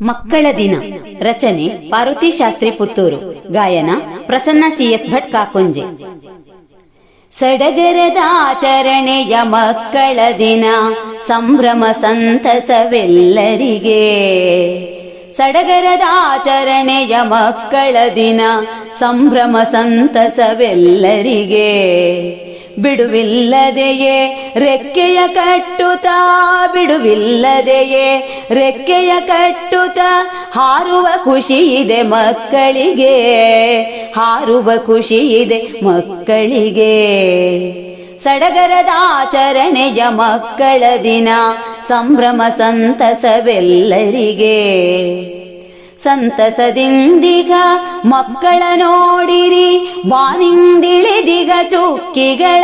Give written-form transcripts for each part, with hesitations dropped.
ಮಕ್ಕಳ ದಿನ ರಚನೆ ಪಾರ್ವತಿ ಶಾಸ್ತ್ರಿ ಪುತ್ತೂರು. ಗಾಯನ ಪ್ರಸನ್ನ ಸಿಎಸ್ ಭಟ್ ಕಾಕೊಂಜೆ. ಸಡಗರದ ಆಚರಣೆಯ ಮಕ್ಕಳ ದಿನ, ಸಂಭ್ರಮ ಸಂತಸವೆಲ್ಲರಿಗೆ. ಸಡಗರದ ಆಚರಣೆಯ ಮಕ್ಕಳ ದಿನ, ಸಂಭ್ರಮ ಸಂತಸವೆಲ್ಲರಿಗೆ. ಬಿಡುವಿಲ್ಲದೆಯೇ ರೆಕ್ಕೆಯ ಕಟ್ಟುತ್ತಾ, ಬಿಡುವಿಲ್ಲದೆಯೇ ರೆಕ್ಕೆಯ ಕಟ್ಟುತ್ತಾ ಹಾರುವ ಖುಷಿ ಇದೆ ಮಕ್ಕಳಿಗೆ, ಹಾರುವ ಖುಷಿ ಇದೆ ಮಕ್ಕಳಿಗೆ. ಸಡಗರದ ಆಚರಣೆಯ ಮಕ್ಕಳ ದಿನ, ಸಂಭ್ರಮ ಸಂತಸವೆಲ್ಲರಿಗೆ. ಸಂತಸದಿಂದಿಗ ಮಕ್ಕಳ ನೋಡಿರಿ, ಬಾನಿಂದಿಳಿದಿಗ ಚುಕ್ಕಿಗಳ.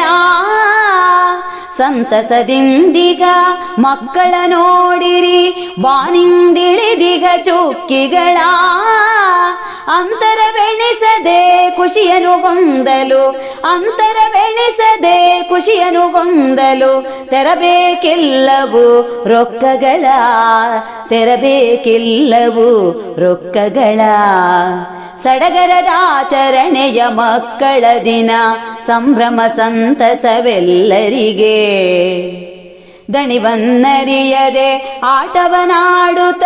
ಸಂತಸದಿಂದಿಗ ಮಕ್ಕಳ ನೋಡಿರಿ, ಬಾನಿಂದಿಳಿದಿಗ ಚುಕ್ಕಿಗಳ. ಅಂತರವೆಣಿಸದೆ ಖುಷಿಯನ್ನು ಹೊಂದಲು, ಅಂತರವೆಣಿಸದೆ ಖುಷಿಯನ್ನು ಹೊಂದಲು ತೆರಬೇಕೆಲ್ಲವೂ ರೊಕ್ಕಗಳ, ತೆರಬೇಕೆಲ್ಲವೂ ರೊಕ್ಕಗಳ. ಸಡಗರದ ಆಚರಣೆಯ ಮಕ್ಕಳ ದಿನ, ಸಂಭ್ರಮ ಸಂತಸವೆಲ್ಲರಿಗೆ. ದಣಿವನ್ನರಿಯದೆ ಆಟವನಾಡುತ್ತ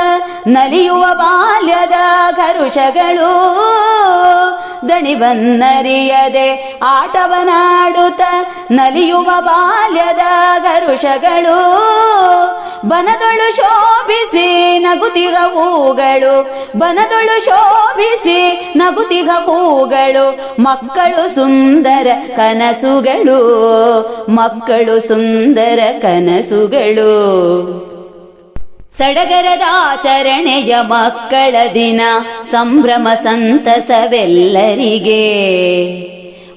ನಲಿಯುವ ಬಾಲ್ಯದ ಕರುಷಗಳು. ದಣಿವನ್ನರಿಯದೆ ಆಟವನಾಡುತ್ತ ನಲಿಯುವ ಬಾಲ್ಯದ ಕರುಷಗಳು. ಬನದೊಳು ಶೋಭಿಸಿ ನಗುತಿಗ ಹೂಗಳು, ಬನದೊಳು ಶೋಭಿಸಿ ನಗುತಿಗ ಹೂಗಳು. ಮಕ್ಕಳು ಸುಂದರ ಕನಸುಗಳು, ಮಕ್ಕಳು ಸುಂದರ ಕನಸುಗಳು. ಸಡಗರದ ಆಚರಣೆಯ ಮಕ್ಕಳ ದಿನ, ಸಂಭ್ರಮ ಸಂತಸವೆಲ್ಲರಿಗೆ.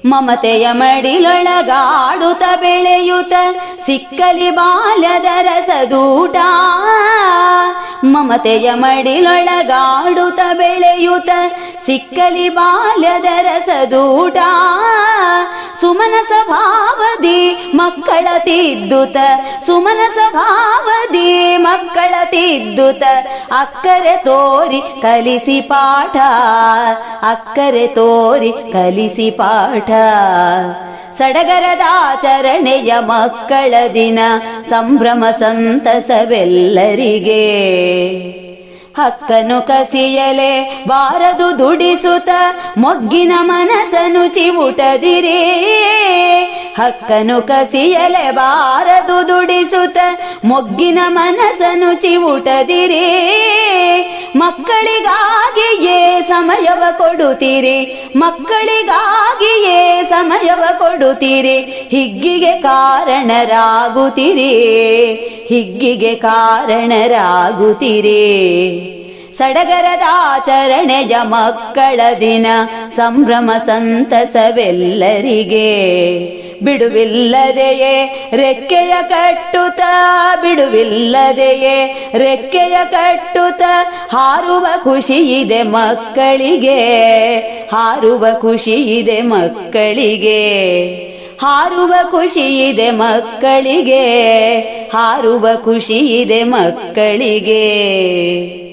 ಮಮತೆಯ ಮಡಿಲೊಳಗಾಡುತ್ತ ಬೆಳೆಯುತ್ತ ಸಿಕ್ಕಲಿ ಬಾಲ್ಯದ ರಸದೂಟ. ಮಮತೆಯ ಮಡಿಲೊಳಗಾಡುತ್ತ ಬೆಳೆಯುತ್ತ ಸಿಕ್ಕಲಿ ಬಾಲ್ಯದ ರಸದೂಟ. ಸುಮನ ಸ್ವಭಾವದಿ ಮಕ್ಕಳ ತಿದ್ದುತ್ತ, ಸುಮನ ಸ್ವಭಾವದಿ ಮಕ್ಕಳ ತಿದ್ದುತ್ತ ಅಕ್ಕರೆ ತೋರಿ ಕಲಿಸಿ ಪಾಠ, ಅಕ್ಕರೆ ತೋರಿ ಕಲಿಸಿ ಪಾಠ. ಸಡಗರದ ಆಚರಣೆಯ ಮಕ್ಕಳ ದಿನ, ಸಂಭ್ರಮ ಸಂತಸವೆಲ್ಲರಿಗೆ. ಹಕ್ಕನು ಕಸಿಯಲೆ ಬಾರದು ದುಡಿಸುತ್ತ ಮೊಗ್ಗಿನ ಮನಸ್ಸನ್ನು ಚಿವುಟದಿರಿ. ಹಕ್ಕನು ಕಸಿಯಲೆ ಬಾರದು ದುಡಿಸುತ್ತ ಮೊಗ್ಗಿನ ಮನಸ್ಸನ್ನು ಚಿವುಟದಿರಿ. ಮಕ್ಕಳಿಗಾಗಿಯೇ ಸಮಯವ ಕೊಡುತ್ತೀರಿ, ಮಕ್ಕಳಿಗಾಗಿಯೇ ಸಮಯವ ಕೊಡುತ್ತೀರಿ. ಹಿಗ್ಗಿಗೆ ಕಾರಣರಾಗುತ್ತೀರಿ, ಹಿಗ್ಗಿಗೆ ಕಾರಣರಾಗುತ್ತೀರಿ. ಸಡಗರದ ಆಚರಣೆಯ ಮಕ್ಕಳ ದಿನ, ಸಂಭ್ರಮ ಸಂತಸವೆಲ್ಲರಿಗೆ. ಬಿಡುವಿಲ್ಲದೆಯೇ ರೆಕ್ಕೆಯ ಕಟ್ಟುತ್ತ, ಬಿಡುವಿಲ್ಲದೆಯೇ ರೆಕ್ಕೆಯ ಕಟ್ಟುತ್ತ ಹಾರುವ ಖುಷಿ ಇದೆ ಮಕ್ಕಳಿಗೆ, ಹಾರುವ ಖುಷಿ ಇದೆ ಮಕ್ಕಳಿಗೆ. ಹಾರುವ ಖುಷಿ ಇದೆ ಮಕ್ಕಳಿಗೆ, ಹಾರುವ ಖುಷಿ ಇದೆ ಮಕ್ಕಳಿಗೆ.